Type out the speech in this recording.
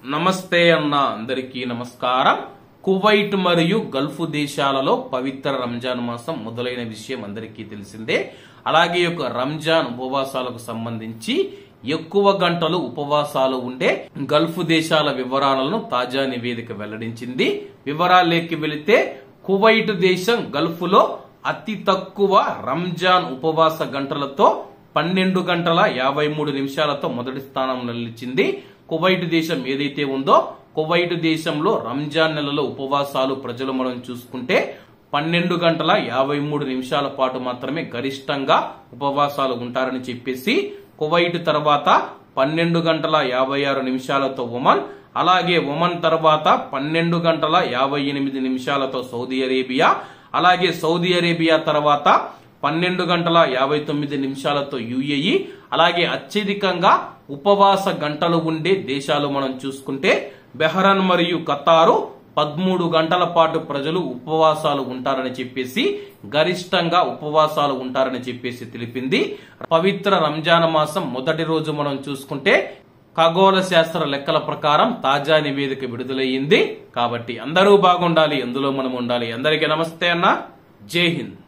నమస్తే అన్న అందరికీ నమస్కారం. కువైట్ మరియు గల్ఫ్ దేశాలలో పవిత్ర రంజాన్ మాసం మొదలైన విషయం అందరికీ తెలిసిందే. అలాగే ఒక రంజాన్ ఉపవాసాలకు సంబంధించి ఎక్కువ గంటలు ఉపవాసాలు ఉండే గల్ఫ్ దేశాల వివరాలను తాజా నివేదిక వెల్లడించింది. వివరాల్లోకి వెళితే కువైట్ దేశం గల్ఫ్ లో అతి తక్కువ రంజాన్ ఉపవాస గంటలతో 12 గంటల 53 నిమిషాలతో మొదటి స్థానంలో నిలిచింది. కువైట్ దేశం ఏదైతే ఉందో కువైట్ దేశంలో రంజాన్ నెలలో ఉపవాసాలు ప్రజలు మనం చూసుకుంటే 12 గంటల 53 నిమిషాల పాటు మాత్రమే గరిష్టంగా ఉపవాసాలు ఉంటారని చెప్పేసి కువైట్ తర్వాత 12 గంటల 56 నిమిషాలతో ఒమన్, అలాగే ఒమన్ తర్వాత 12 గంటల 58 నిమిషాలతో సౌదీ అరేబియా, అలాగే సౌదీ అరేబియా తర్వాత 12 గంటల 59 నిమిషాలతో యుఏఈ, అలాగే అత్యధికంగా ఉపవాస గంటలు ఉండే దేశాలు మనం చూసుకుంటే బెహ్రన్ మరియు ఖతారు 13 గంటల పాటు ప్రజలు ఉపవాసాలు ఉంటారని చెప్పేసి గరిష్టంగా ఉపవాసాలు ఉంటారని చెప్పేసి తెలిపింది. పవిత్ర రంజాన్ మాసం మొదటి రోజు మనం చూసుకుంటే ఖగోళ శాస్త్ర లెక్కల ప్రకారం తాజా నివేదిక విడుదలయ్యింది. కాబట్టి అందరూ బాగుండాలి, అందులో మనం ఉండాలి. అందరికీ నమస్తే అన్న, జై హింద్.